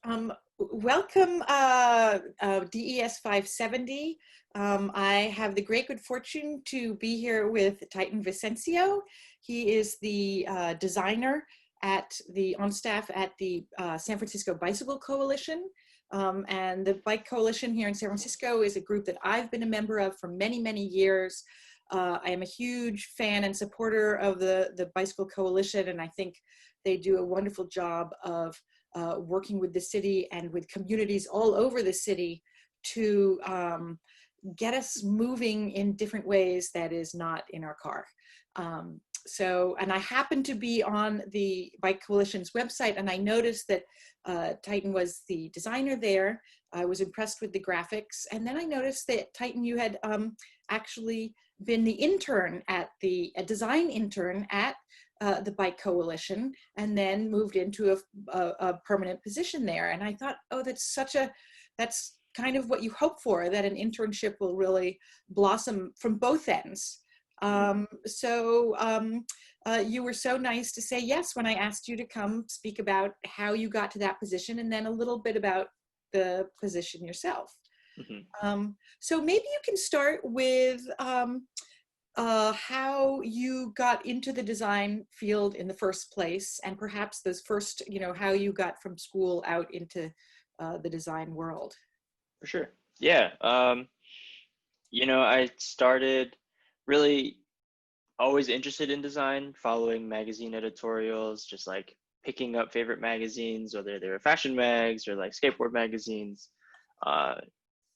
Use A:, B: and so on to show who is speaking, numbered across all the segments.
A: Welcome, DES570. I have the great good fortune to be here with Titan Vicencio. He is the designer on staff at the San Francisco Bicycle Coalition. And the Bike Coalition here in San Francisco is a group that I've been a member of for many, many years. I am a huge fan and supporter of the Bicycle Coalition, and I think they do a wonderful job of working with the city and with communities all over the city to get us moving in different ways that is not in our car. And I happened to be on the Bike Coalition's website, and I noticed that Titan was the designer there. I was impressed with the graphics. And then I noticed that Titan, you had actually been the intern at a design intern at the Bike Coalition, and then moved into a permanent position there. And I thought, oh, that's kind of what you hope for, that an internship will really blossom from both ends. You were so nice to say yes when I asked you to come speak about how you got to that position, and then a little bit about the position yourself. So maybe you can start with how you got into the design field in the first place, and perhaps those first, how you got from school out into the design world.
B: For sure. Yeah. I started really always interested in design, following magazine editorials, just like picking up favorite magazines, whether they were fashion mags or like skateboard magazines.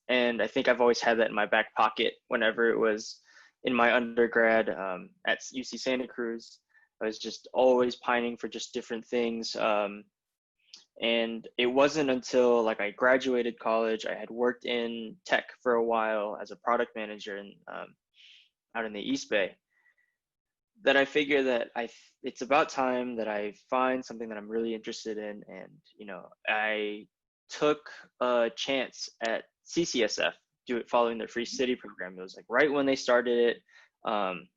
B: And I think I've always had that in my back pocket whenever it was in my undergrad at UC Santa Cruz. I was just always pining for just different things. And it wasn't until like I graduated college, I had worked in tech for a while as a product manager out in the East Bay, that I figure that it's about time that I find something that I'm really interested in. And, I took a chance at CCSF, following their Free City program. It was like right when they started it, and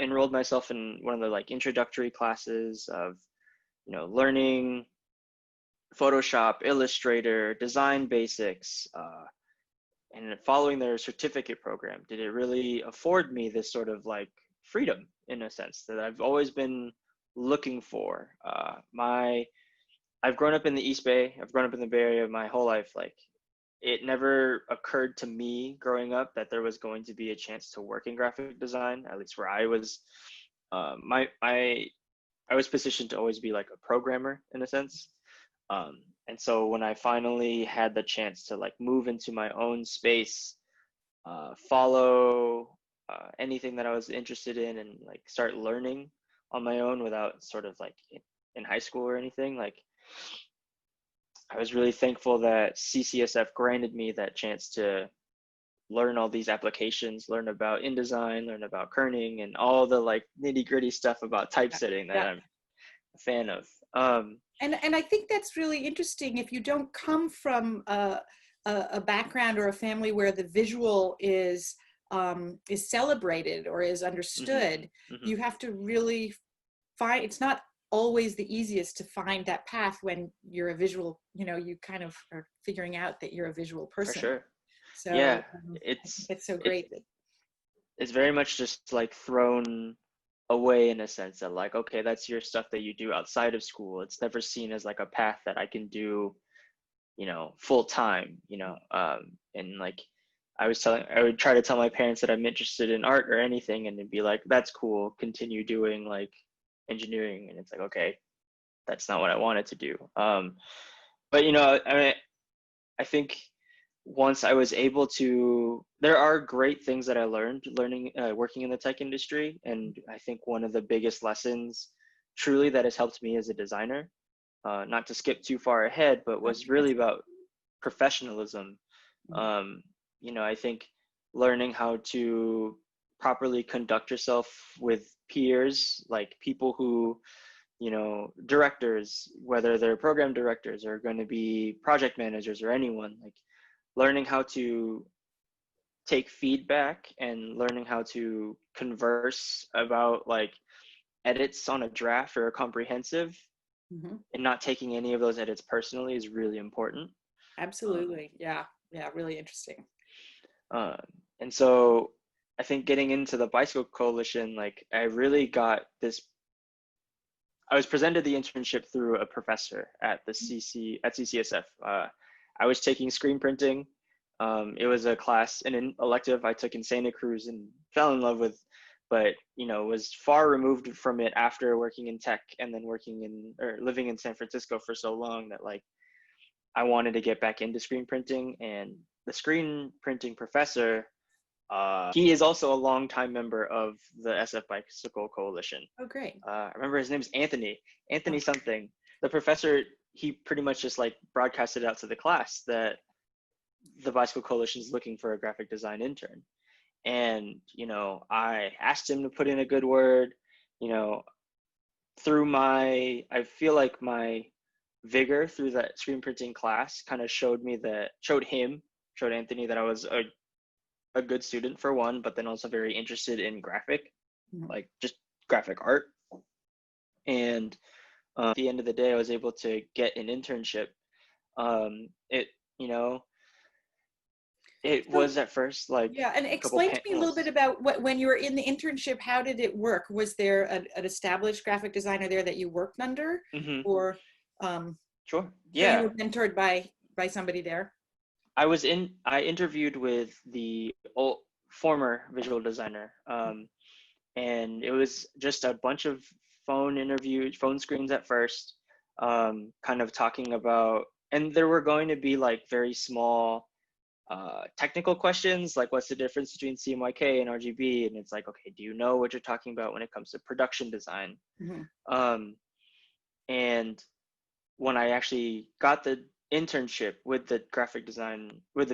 B: enrolled myself in one of the like introductory classes of, learning Photoshop, Illustrator, design basics, and following their certificate program. Did it really afford me this sort of like freedom, in a sense, that I've always been looking for? I've grown up in the East Bay. I've grown up in the Bay Area my whole life. Like, it never occurred to me growing up that there was going to be a chance to work in graphic design, at least where I was. I was positioned to always be like a programmer, in a sense. And so when I finally had the chance to like move into my own space, follow anything that I was interested in, and like start learning on my own without sort of like in high school or anything, like, I was really thankful that CCSF granted me that chance to learn all these applications, learn about InDesign, learn about kerning, and all the like nitty gritty stuff about typesetting that I'm a fan of.
A: And I think that's really interesting. If you don't come from a background or a family where the visual is celebrated or is understood, you have to really find, it's not always the easiest to find that path when you're a visual, you kind of are figuring out that you're a visual person.
B: For sure.
A: So
B: yeah,
A: it's so great.
B: It's very much just like thrown away, in a sense that like, okay, that's your stuff that you do outside of school. It's never seen as like a path that I can do, full time, and like I would try to tell my parents that I'm interested in art or anything, and they'd be like, that's cool, continue doing like engineering. And it's like, okay, that's not what I wanted to do. But I think once I was able to, there are great things that I learned working in the tech industry. And I think one of the biggest lessons truly that has helped me as a designer, not to skip too far ahead, but was really about professionalism. I think learning how to properly conduct yourself with peers, like people who, directors, whether they're program directors or going to be project managers or anyone, like learning how to take feedback and learning how to converse about like edits on a draft or a comprehensive
A: Hmm.
B: and not taking any of those edits personally is really important. Um,
A: Absolutely. Yeah. Yeah. Really interesting.
B: uh, and so I think getting into the Bicycle Coalition, like I really got this. I was presented the internship through a professor at the CCSF. I was taking screen printing. It was a class and an elective I took in Santa Cruz and fell in love with, but was far removed from it after working in tech and then working in or living in San Francisco for so long that like I wanted to get back into screen printing. And the screen printing professor, he is also a longtime member of the SF Bicycle Coalition.
A: Oh, great.
B: I remember his name's Anthony
A: Oh,
B: something. The professor, he pretty much just like broadcasted out to the class that the Bicycle Coalition is looking for a graphic design intern. And, I asked him to put in a good word, you know, I feel like my vigor through that screen printing class kind of showed Anthony that I was a good student for one, but then also very interested in
A: mhm.
B: like just graphic art. And at the end of the day, I was able to get an internship. It, you know, it
A: So,
B: was at first like
A: yeah, and
B: a couple
A: explain to me a little bit
B: panels.
A: about when you were in the internship, how did it work? Was there an established graphic designer there that you worked under,
B: Hmm.
A: or um,
B: Sure.
A: so you
B: Yeah.
A: were mentored by somebody there?
B: I interviewed with the former visual designer. And it was just a bunch of phone screens at first, kind of talking about, and there were going to be like very small technical questions, like what's the difference between CMYK and RGB? And it's like, okay, do you know what you're talking about when it comes to production design?
A: Hmm.
B: Um, and when I actually got the internship with the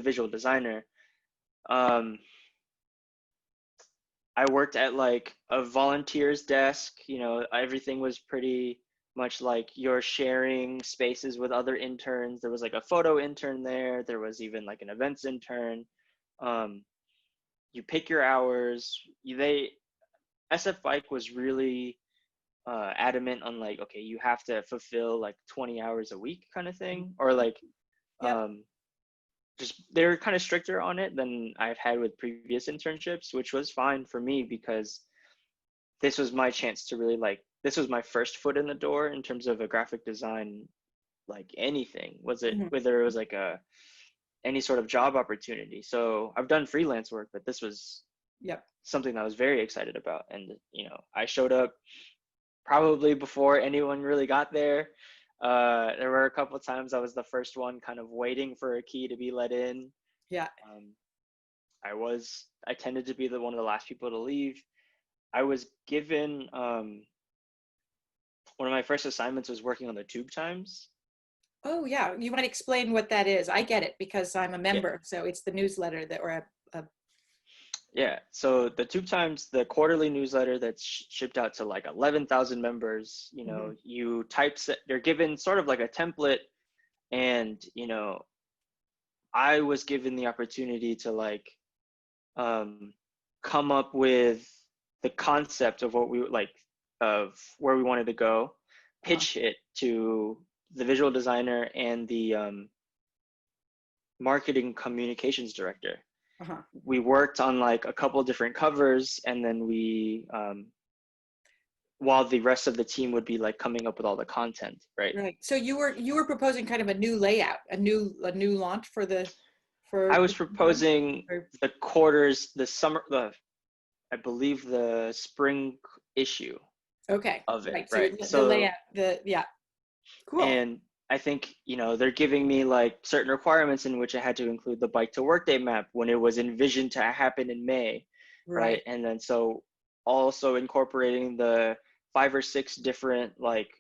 B: visual designer, um, I worked at like a volunteer's desk. Everything was pretty much like you're sharing spaces with other interns. There was like a photo intern there. There was even like an events intern. Um, you pick your hours. SF Bike was really adamant on like, okay, you have to fulfill like 20 hours a week kind of thing, or like
A: Yep.
B: um, just they're kind of stricter on it than I've had with previous internships, which was fine for me because this was my chance to really like, this was my first foot in the door in terms of a graphic design, like anything, was it
A: Hmm.
B: whether it was like any sort of job opportunity. So I've done freelance work, but this was
A: Yep.
B: something that I was very excited about. And I showed up probably before anyone really got there. There were a couple of times I was the first one kind of waiting for a key to be let in.
A: Yeah.
B: um, I tended to be one of the last people to leave. I was given one of my first assignments was working on the tube times.
A: Oh, yeah. You might explain what that is. I get it because I'm a
B: Yeah,
A: member. So it's the newsletter that, or a
B: yeah. So the tube times, the quarterly newsletter that's shipped out to like 11,000 members.
A: mhm.
B: You typeset. You're given sort of like a template, and I was given the opportunity to like um, come up with the concept of what we like, of where we wanted to go,
A: Uh-huh.
B: pitch it to the visual designer and the marketing communications director.
A: Uh-huh.
B: We worked on like a couple different covers, and then while the rest of the team would be like coming up with all the content, right?
A: Right. So you were proposing kind of a new layout, a new launch for the
B: I
A: for
B: was
A: the program?
B: proposing
A: Or,
B: the quarters, I believe the spring issue
A: okay.
B: of it,
A: Right. So
B: right?
A: the
B: So,
A: layout, yeah. Cool.
B: and I think, they're giving me like certain requirements in which I had to include the bike to work day map when it was envisioned to happen in May, right?
A: Right.
B: And then so also incorporating the 5 or 6 different like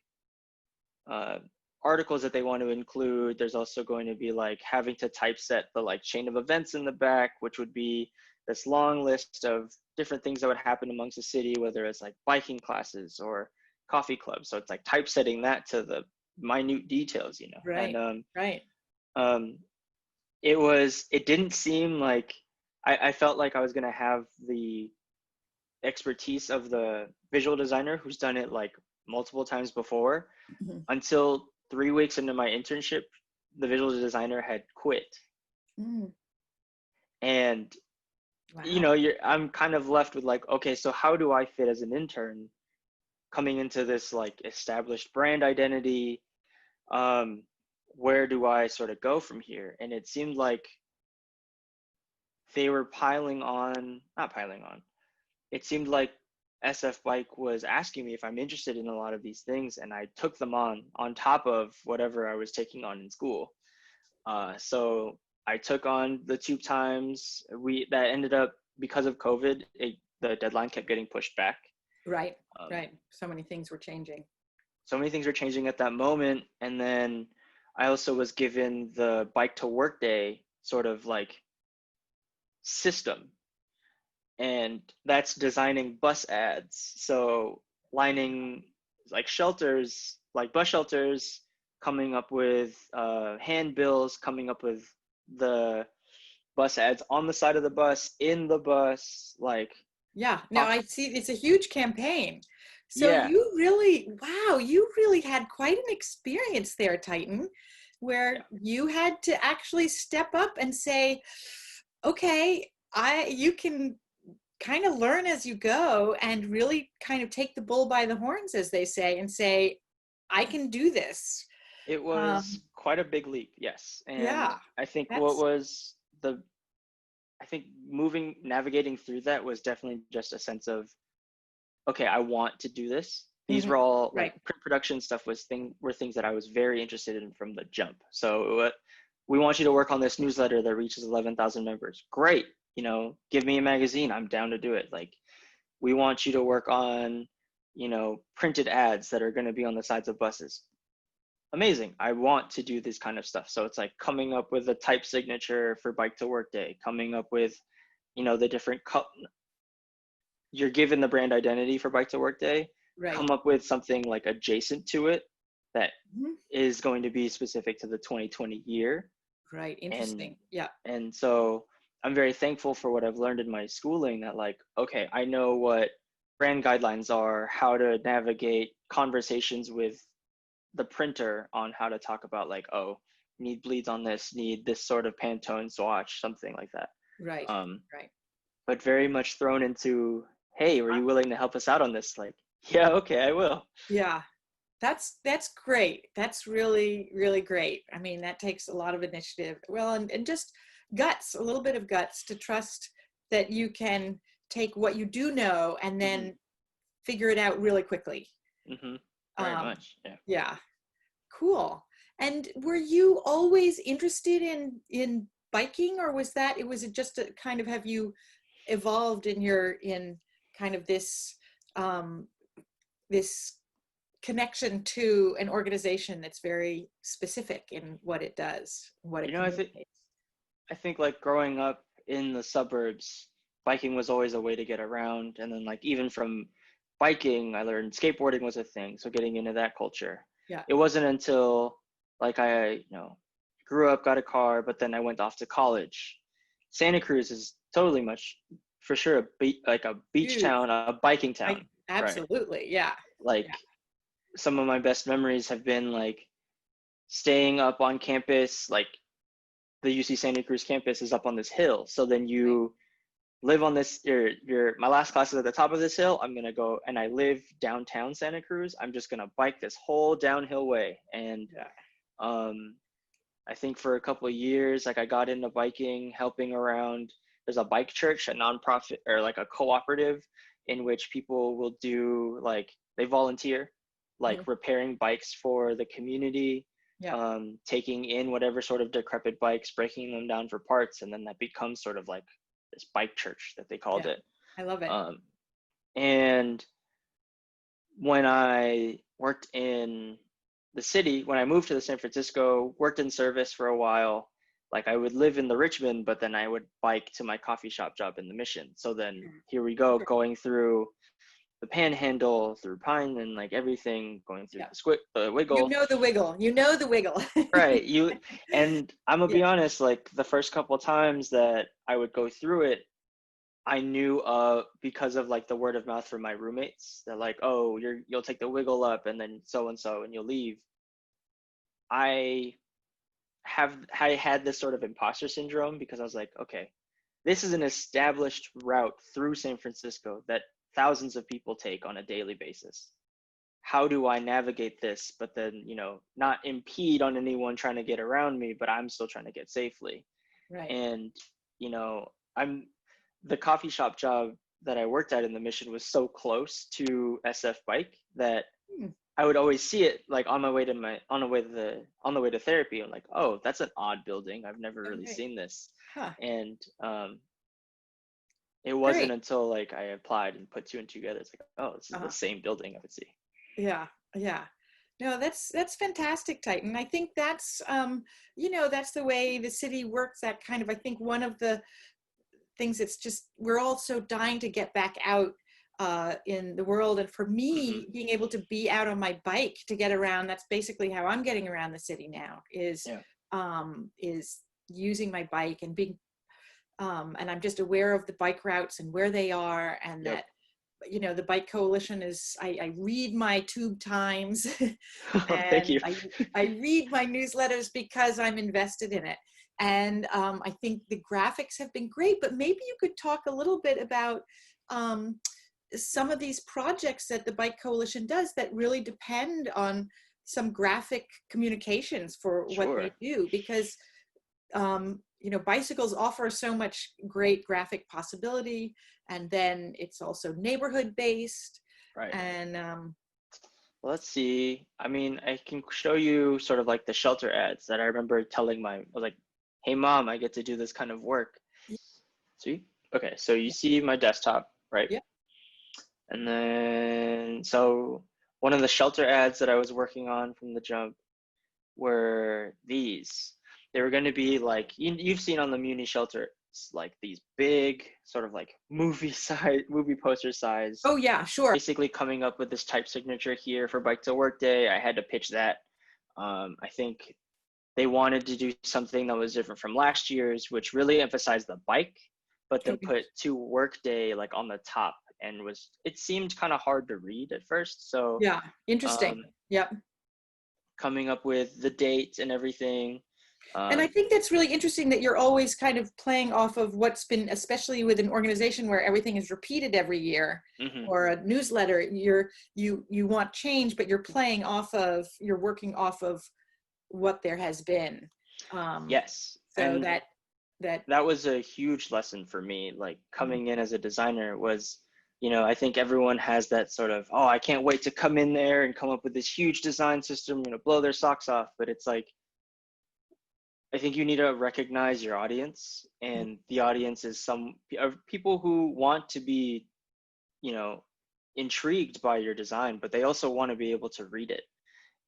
B: uh, articles that they want to include. There's also going to be like having to typeset the like chain of events in the back, which would be this long list of different things that would happen amongst the city, whether it's like biking classes or coffee clubs. So it's like typesetting that to the minute details, and
A: Right. Right.
B: um, it didn't seem like I felt like I was gonna have the expertise of the visual designer who's done it like multiple times before,
A: Mhm.
B: until 3 weeks into my internship, the visual designer had quit.
A: Mm.
B: And
A: Wow.
B: I'm kind of left with like, okay, so how do I fit as an intern coming into this like established brand identity? um, where do I sort of go from here? And it seemed like they were not piling on. It seemed like SF Bike was asking me if I'm interested in a lot of these things, and I took them on top of whatever I was taking on in school. So I took on the tube times. That ended up, because of COVID, the deadline kept getting pushed back.
A: Right.
B: Um,
A: Right. So many things were changing.
B: so many things were changing at that moment, and then I also was given the bike to work day sort of like system, and that's designing bus ads. So lining like shelters, like bus shelters, coming up with handbills, coming up with the bus ads on the side of the bus, in the bus, like
A: Yeah. No,
B: talk.
A: I see. It's a huge campaign. So
B: Yeah,
A: you really, wow, you really had quite an experience there, Titan,
B: yeah,
A: where you had to actually step up and say, okay, you can kind of learn as you go and really kind of take the bull by the horns, as they say, and say, I can do this.
B: it was
A: Um,
B: quite a big leap, yes. And
A: yeah,
B: I think
A: that's,
B: the I think navigating through that was definitely just a sense of, okay, I want to do this. These
A: mhm,
B: were all like
A: right,
B: print production stuff were things that I was very interested in from the jump. So we want you to work on this newsletter that reaches 11,000 members. Great. Give me a magazine. I'm down to do it. Like, we want you to work on, printed ads that are going to be on the sides of buses. Amazing. I want to do this kind of stuff. So it's like coming up with a type signature for bike to work day, coming up with, the different you're given the brand identity for bike to work day,
A: right,
B: come up with something like adjacent to it that
A: mhm,
B: is going to be specific to the 2020 year.
A: right,
B: and
A: interesting. Yeah,
B: and so I'm very thankful for what I've learned in my schooling, that like, okay, I know what brand guidelines are, how to navigate conversations with the printer on how to talk about like, oh, need bleeds on this, need this sort of Pantone swatch, something like that.
A: right,
B: um,
A: right.
B: but very much thrown into, hey, were you willing to help us out on this? Like, yeah, okay, I will.
A: Yeah, that's great. That's really, really great. I mean, that takes a lot of initiative. Well, and just guts, a little bit of guts to trust that you can take what you do know and
B: Hmm.
A: then figure it out really quickly.
B: Hmm. Very
A: Um,
B: much, yeah.
A: yeah, cool. And were you always interested in biking, or was it just a kind of, have you evolved in kind of this connection to an organization that's very specific in what it does, what it
B: I think
A: communicates?
B: like growing up in the suburbs, biking was always a way to get around. And then like even from biking, I learned skateboarding was a thing. So getting into that culture.
A: Yeah.
B: It wasn't until like I, grew up, got a car, but then I went off to college. Santa Cruz is totally much for sure like a beach
A: Huge.
B: town, a biking
A: I
B: town, right?
A: absolutely. Yeah.
B: Like
A: Yeah.
B: some of my best memories have been like staying up on campus, like the UC Santa Cruz campus is up on this hill. So then
A: Right.
B: you live on this, my last class is at the top of this hill. I'm going to go, and I live downtown Santa Cruz. I'm just going to bike this whole downhill way. And
A: Yeah.
B: um, I think for a couple of years, like I got into biking, helping around. There's a bike church, a nonprofit or like a cooperative in which people will do like, they volunteer, like
A: Mhm.
B: repairing bikes for the community,
A: Yeah.
B: taking in whatever sort of decrepit bikes, breaking them down for parts, and then that becomes sort of like this bike church that they called
A: Yeah.
B: it.
A: I love it.
B: Um, and when I worked in the city, when I moved to the San Francisco, worked in service for a while, like I would live in the Richmond, but then I would bike to my coffee shop job in the Mission. So then here we go,
A: Sure.
B: going through the Panhandle, through Pine, and like everything, going through
A: Yeah.
B: the
A: You
B: Wiggle.
A: know the wiggle. You know the wiggle.
B: Right. And I'm gonna
A: Yeah.
B: be honest, like the first couple of times that I would go through it, I knew because of like the word of mouth from my roommates, they're like, oh, you'll take the wiggle up and then so and you'll leave. I I had this sort of imposter syndrome because I was like, okay, this is an established route through San Francisco that thousands of people take on a daily basis. How do I navigate this, but then, not impede on anyone trying to get around me, but I'm still trying to get safely.
A: Right.
B: And, I'm the coffee shop job that I worked at in the Mission was so close to SF Bike that
A: Hmm.
B: I would always see it like on the way to therapy. I'm like, oh, that's an odd building. I've never really
A: Okay.
B: seen this.
A: Huh.
B: And it wasn't
A: Great.
B: until like I applied and put two and two together, it's like, oh, this is the
A: Uh-huh.
B: same building I would see.
A: Yeah. Yeah. No, that's fantastic, Titan. I think that's that's the way the city works. That kind of, I think one of the things that's just, we're all so dying to get back out in the world. And for
B: Hmm.
A: me, being able to be out on my bike to get around, that's basically how I'm getting around the city now,
B: Yeah.
A: is using my bike and being, and I'm just aware of the bike routes and where they are, and
B: Yep.
A: that, the bike coalition is, I read my tube times
B: Thank
A: and
B: you.
A: I read my newsletters because I'm invested in it. And I think the graphics have been great, but maybe you could talk a little bit about some of these projects that the Bike Coalition does that really depend on some graphic communications for what they
B: Sure.
A: do, because bicycles offer so much great graphic possibility, and then it's also neighborhood based.
B: Right.
A: And
B: Let's see. I mean, I can show you sort of like the shelter ads that I remember I was like, hey mom, I get to do this kind of work. See? Okay, so you
A: yeah,
B: see my desktop, right?
A: yeah.
B: And then, so one of the shelter ads that I was working on from the jump were these. They were going to be like, you've seen on the Muni shelter, like these big sort of like movie poster size,
A: Oh yeah, sure.
B: basically coming up with this type signature here for Bike to Work Day. I had to pitch that. I think they wanted to do something that was different from last year's, which really emphasized the bike, but then
A: Okay.
B: put to work day like on the top, and it seemed kind of hard to read at first. So
A: Yeah, interesting.
B: um,
A: Yep.
B: coming up with the date and everything.
A: And I
B: Um,
A: think that's really interesting that you're always kind of playing off of what's been, especially with an organization where everything is repeated every year,
B: mhm.
A: or a newsletter, you want change, but you're working off of what there has been. Um,
B: Yes,
A: so
B: and
A: that
B: that was a huge lesson for me. Like
A: mm,
B: coming in as a designer was, I think everyone has that sort of, oh, I can't wait to come in there and come up with this huge design system, blow their socks off. But it's like, I think you need to recognize your audience, and the audience is people who want to be, you know, intrigued by your design, but they also want to be able to read it.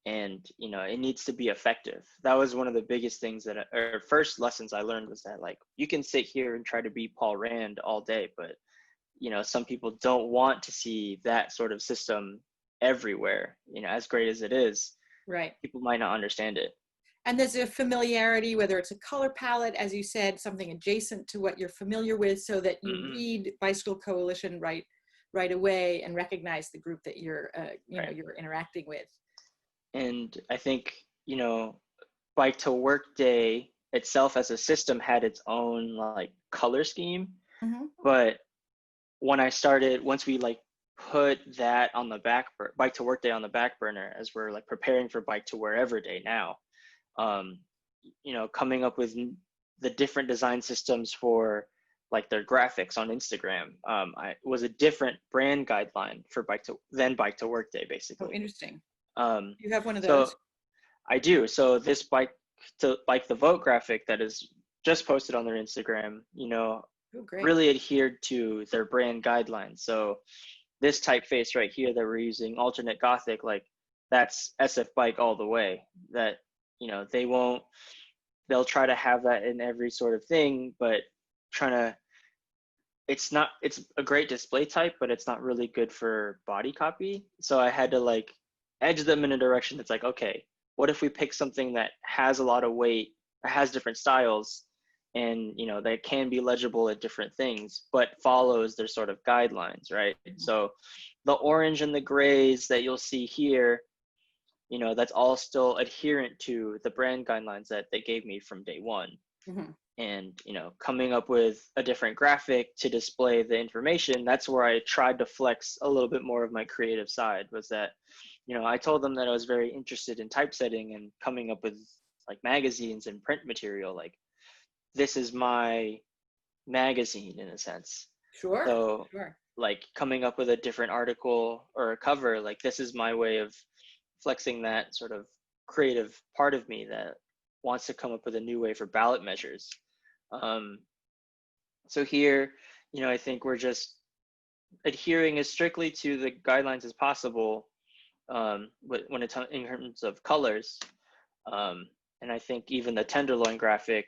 B: And, it needs to be effective. That was one of the biggest things or first lessons I learned, was that like, you can sit here and try to be Paul Rand all day, but, some people don't want to see that sort of system everywhere, as great as it is,
A: right.
B: people might not understand it.
A: And there's a familiarity, whether it's a color palette, as you said, something adjacent to what you're familiar with, so that you
B: Mm-hmm.
A: read Bicycle Coalition right away and recognize the group that
B: Right.
A: you're interacting with.
B: And I think, Bike to Work Day itself as a system had its own like color scheme.
A: Mm-hmm.
B: But once we like put that on the Bike to Work Day on the back burner, as we're like preparing for Bike to Wherever Day now, um, coming up with the different design systems for like their graphics on Instagram, was a different brand guideline for Bike to Work Day,
A: Oh,
B: basically.
A: interesting.
B: Um,
A: You have one of
B: so
A: those?
B: I do. So this Bike the Vote graphic that is just posted on their Instagram,
A: Oh, great.
B: really adhered to their brand guidelines. So this typeface right here that we're using, alternate Gothic, like that's SF Bike all the way. That, they'll try to have that in every sort of thing, but trying to, it's a great display type, but it's not really good for body copy. So I had to like edge them in a direction that's like, okay, what if we pick something that has a lot of weight, has different styles, and that can be legible at different things, but follows their sort of guidelines, right? So the orange and the grays that you'll see here, that's all still adherent to the brand guidelines that they gave me from day one.
A: Mhm.
B: And coming up with a different graphic to display the information, that's where I tried to flex a little bit more of my creative side. Was that I told them that I was very interested in typesetting and coming up with like magazines and print material. Like, this is my magazine in a sense.
A: Sure,
B: So
A: sure.
B: like coming up with a different article or a cover, like this is my way of flexing that sort of creative part of me that wants to come up with a new way for ballot measures. So here, I think we're just adhering as strictly to the guidelines as possible, when it's in terms of colors. And I think even the Tenderloin graphic,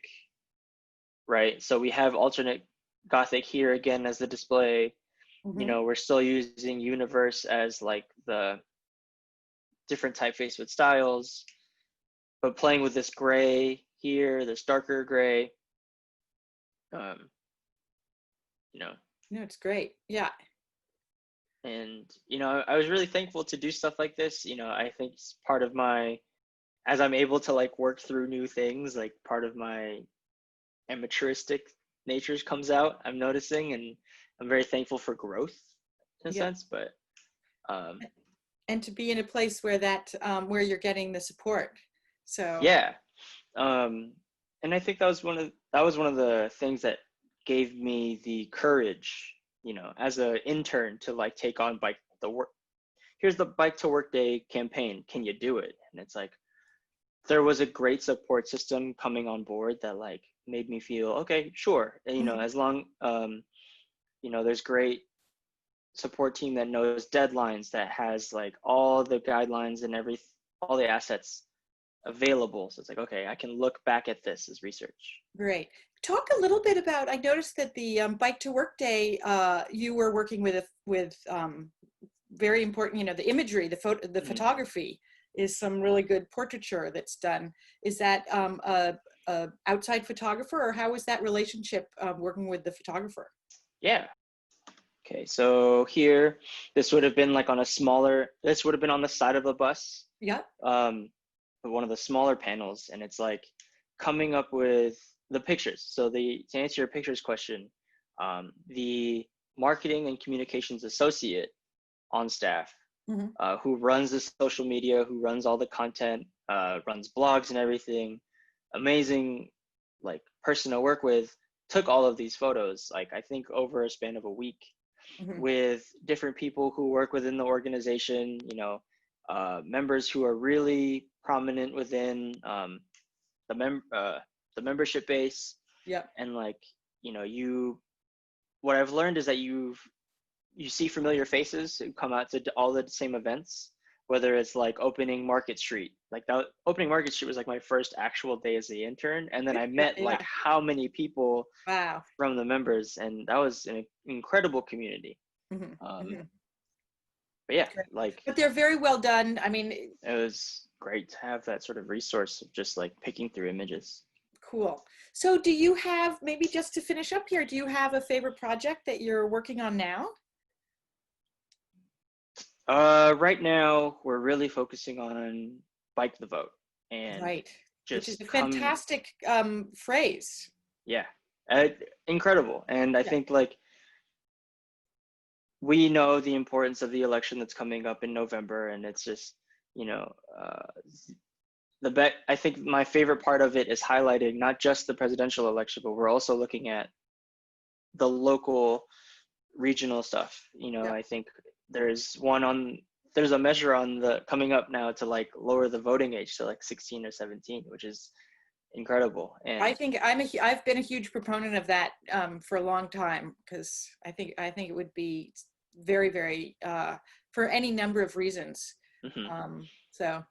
B: right? So we have alternate Gothic here again as the display.
A: Mhm.
B: We're still using Universe as like the different typeface with styles, but playing with this gray here, this darker gray. um, you know,
A: No, it's great. Yeah.
B: and I was really thankful to do stuff like this. I think it's part of my, as I'm able to like work through new things, like part of my amateuristic natures comes out, I'm noticing, and I'm very thankful for growth in a
A: Yeah.
B: sense. But um,
A: And to be in a place where where you're getting the support. So,
B: yeah, and I think that was one of the things that gave me the courage, as an intern, to like take on bike the work. Here's the Bike to Work Day campaign. Can you do it? And it's like there was a great support system coming on board that like made me feel okay, sure. And,
A: mhm.
B: as long there's great support team that knows deadlines, that has like all the guidelines and all the assets available. So it's like, okay, I can look back at this as research.
A: Great. Talk a little bit about, I noticed that the Bike to Work Day, you were working with very important, the imagery, the
B: Mhm.
A: photography is some really good portraiture that's done. Is that a outside photographer, or how is that relationship working with the photographer?
B: Yeah. Okay. So here, this would have been like this would have been on the side of a bus,
A: Yeah.
B: um, one of the smaller panels. And it's like coming up with the pictures. So to answer your pictures question, the marketing and communications associate on staff,
A: Hmm.
B: who runs the social media, who runs all the content, runs blogs and everything, amazing like person to work with, took all of these photos, like I think over a span of a week,
A: Hmm.
B: with different people who work within the organization, members who are really prominent within, the the membership base.
A: Yeah.
B: And like, what I've learned is that you see familiar faces who come out to all the same events, whether it's like opening Market Street. Like that opening Market Street was like my first actual day as the intern. And then I
A: Yeah.
B: met like
A: Yeah.
B: how many people
A: Wow.
B: from the members, and that was an incredible community.
A: Hmm.
B: Um,
A: Hmm.
B: but yeah, like
A: But they're very well done. I mean,
B: it was great to have that sort of resource of just like picking through images.
A: cool. So do you have, maybe just to finish up here, do you have a favorite project that you're working on now?
B: Right now we're really focusing on Bike the Vote and
A: Right. Which is
B: just
A: a
B: come,
A: fantastic phrase.
B: yeah, uh, incredible. And I
A: Yeah.
B: think like we know the importance of the election that's coming up in November, and it's just, you know, uh, I think my favorite part of it is highlighting not just the presidential election, but we're also looking at the local, regional stuff.
A: Yeah.
B: I think there's one on, there's a measure on the coming up now to like lower the voting age to like 16 or 17, which is incredible.
A: I
B: And
A: think I've been a huge proponent of that for a long time, because I think it would be very, very for any number of reasons.
B: mhm,
A: So,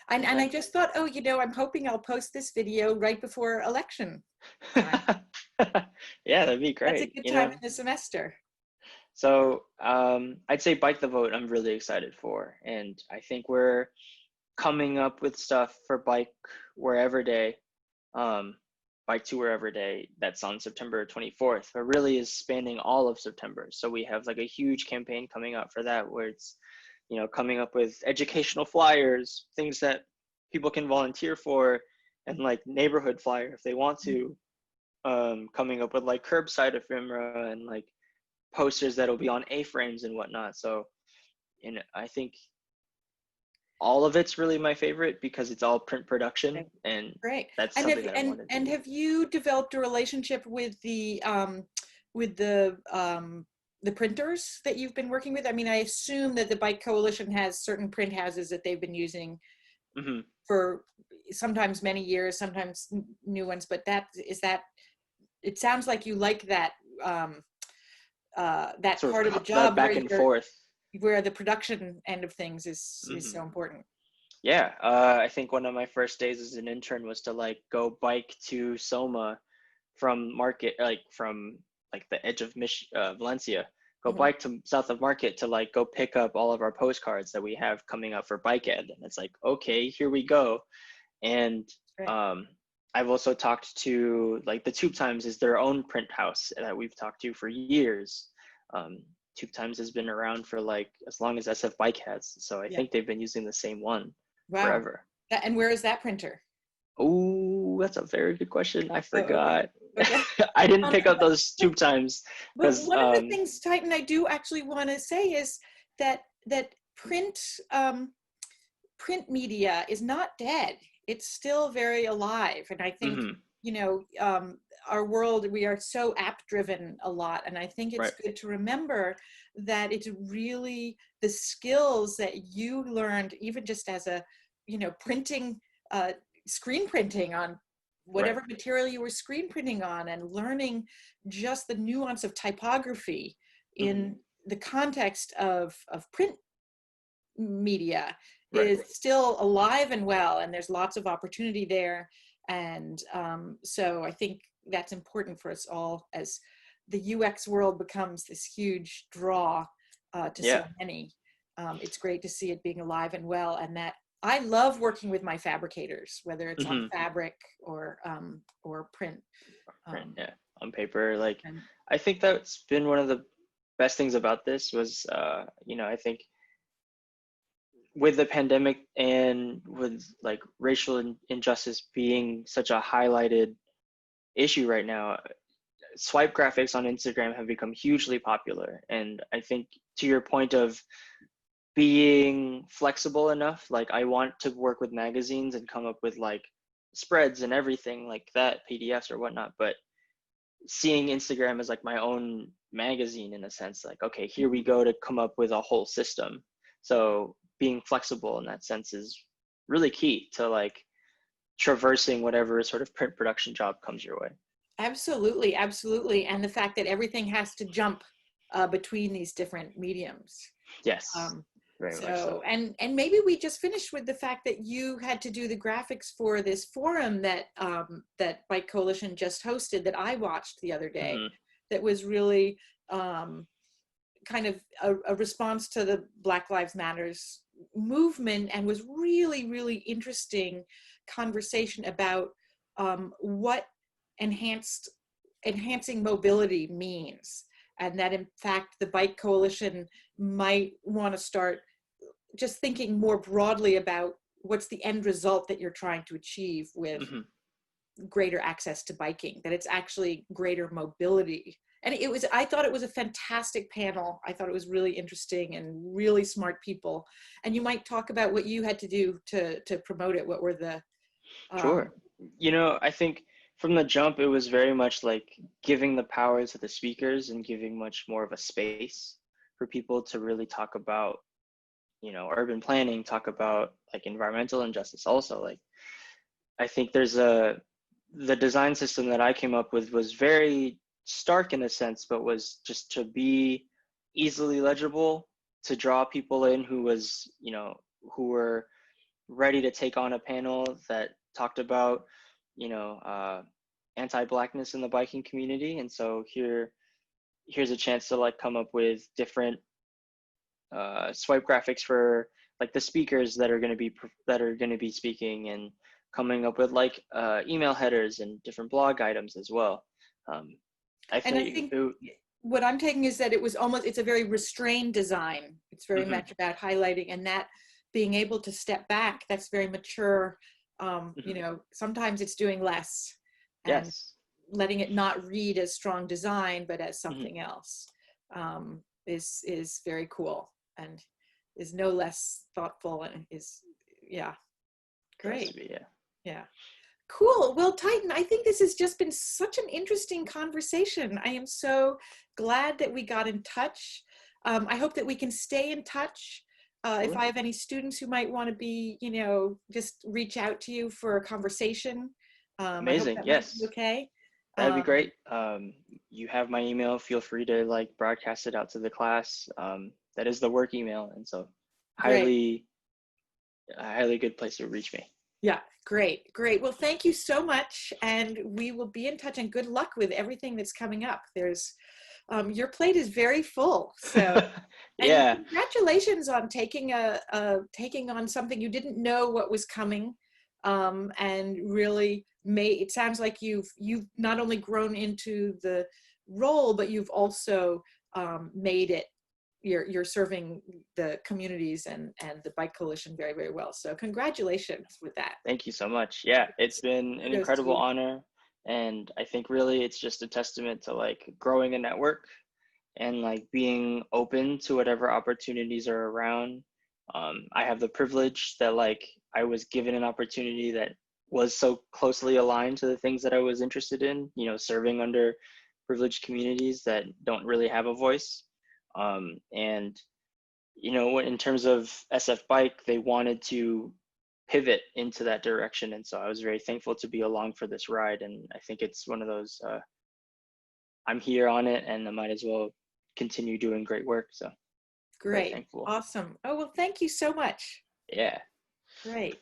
A: and I
B: exactly.
A: just thought, oh, I'm hoping I'll post this video right before election time.
B: Yeah, that'd be
A: That's a
B: great.
A: good time in the semester.
B: So I'd say Bike the Vote, I'm really excited for. And I think we're coming up with stuff for Bike Wherever Day. Um, Bike to Wherever Day that's on September 24th, but really is spanning all of September. So we have like a huge campaign coming up for that, where it's, you know, coming up with educational flyers, things that people can volunteer for, and like neighborhood flyer if they want to, coming up with like curbside ephemera and like posters that'll be on A-frames and whatnot. So, and I think all of it's really my favorite because it's all print production,
A: Okay,
B: and
A: great.
B: that's
A: And have
B: something that I wanted to
A: and
B: do.
A: have you developed a relationship with the printers that you've been working with? I mean, I assume that the Bike Coalition has certain print houses that they've been using
B: Hmm.
A: for sometimes many years, sometimes new ones, but it sounds like you like that that
B: Sort
A: part of the
B: of that
A: job
B: back and forth.
A: where the production end of things is
B: Hmm.
A: so important.
B: Yeah, I think one of my first days as an intern was to like go bike to Soma from Market, like from like the edge of Valencia, go
A: Mhm.
B: bike to south of Market to like go pick up all of our postcards that we have coming up for Bike Ed. And it's like, okay, here we go. And
A: Right.
B: um, I've also talked to like the Tube Times is their own print house that we've talked to for years. Um, Tube Times has been around for like as long as SF Bike has. So I
A: Yeah.
B: think they've been using the same one
A: Wow.
B: forever.
A: And where is that printer?
B: Oh, that's a very good question. I
A: Oh, okay.
B: forgot.
A: Okay.
B: I didn't pick up
A: But,
B: those Tube Times
A: but
B: because
A: one of the things, Titan, I do actually want to say is that print media is not dead. It's still very alive. And I think,
B: mhm,
A: you know, our world, we are so app driven a lot. And I think it's
B: right.
A: good to remember that it's really the skills that you learned, even just as a, you know, printing, screen printing on
B: Right.
A: whatever material you were screen printing on, and learning just the nuance of typography
B: Mhm,
A: in the context of print media
B: right.
A: is still alive and well, and there's lots of opportunity there. And so I think that's important for us all as the UX world becomes this huge draw to so
B: Yeah.
A: many. It's great to see it being alive and well, and that I love working with my fabricators, whether it's on
B: Mhm.
A: fabric or print.
B: Print.
A: Um,
B: Yeah. On paper, like
A: and
B: I think that's been one of the best things about this was, you know, I think with the pandemic and with like racial injustice being such a highlighted issue right now, swipe graphics on Instagram have become hugely popular. And I think to your point of being flexible enough, like I want to work with magazines and come up with like spreads and everything like that, PDFs or whatnot, but seeing Instagram as like my own magazine in a sense, like, okay, here we go to come up with a whole system. So being flexible in that sense is really key to like traversing whatever sort of print production job comes your way.
A: absolutely, absolutely, and the fact that everything has to jump between these different mediums.
B: Yes,
A: Um,
B: very much so.
A: so, and maybe we just finished with the fact that you had to do the graphics for this forum that that Bike Coalition just hosted that I watched the other day.
B: Hmm.
A: That was really um, kind of a response to the Black Lives Matters movement, and was really, really interesting conversation about what enhanced enhancing mobility means, and that in fact the Bike Coalition might want to start just thinking more broadly about what's the end result that you're trying to achieve with
B: Hmm.
A: greater access to biking, that it's actually greater mobility. And I thought it was a fantastic panel. I thought it was really interesting and really smart people. And you might talk about what you had to do to promote it. What were the, um,
B: Sure. You know, I think from the jump, it was very much like giving the power to the speakers and giving much more of a space for people to really talk about, you know, urban planning, talk about like environmental injustice also. Like, I think the design system that I came up with was very stark in a sense, but was just to be easily legible, to draw people in who was, you know, who were ready to take on a panel that talked about, you know, anti-blackness in the biking community. And so here's a chance to like come up with different swipe graphics for like the speakers that are going to be speaking, and coming up with like email headers and different blog items as well. I
A: And I
B: think
A: think what I'm taking is that it's a very restrained design. It's very
B: mhm,
A: much about highlighting, and that being able to step back, that's very mature.
B: mhm,
A: Sometimes it's doing less and
B: yes,
A: letting it not read as strong design, but as
B: mhm,
A: something else, is very cool and is no less thoughtful and yeah,
B: it has to
A: great.
B: be, yeah.
A: Yeah. Cool. Well, Titan, I think this has just been such an interesting conversation. I am so glad that we got in touch. I hope that we can stay in touch. If
B: Sure.
A: I have any students who might want to be, just reach out to you for a conversation. I hope
B: Amazing.
A: that might be
B: Yes,
A: okay.
B: that'd be
A: Um,
B: great. You have my email. Feel free to like broadcast it out to the class. That is the work email, and so
A: great.
B: highly, a highly good place to reach me.
A: Yeah, great, great. Well, thank you so much. And we will be in touch, and good luck with everything that's coming up. Your plate is very full. So, and
B: Yeah.
A: congratulations on taking on something you didn't know what was coming, and really it sounds like you've not only grown into the role, but you've also made it. You're serving the communities and the bike coalition very, very well. So congratulations with that.
B: Thank you so much. Yeah, it's been an
A: Kudos to
B: incredible
A: you.
B: honor. And I think really it's just a testament to like growing a network and like being open to whatever opportunities are around. I have the privilege that like I was given an opportunity that was so closely aligned to the things that I was interested in, serving under privileged communities that don't really have a voice. And in terms of SF Bike, they wanted to pivot into that direction. And so I was very thankful to be along for this ride. And I think it's one of those, I'm here on it and I might as well continue doing great work. So very
A: Great.
B: thankful.
A: Awesome. Oh, well, thank you so much.
B: Yeah.
A: Great.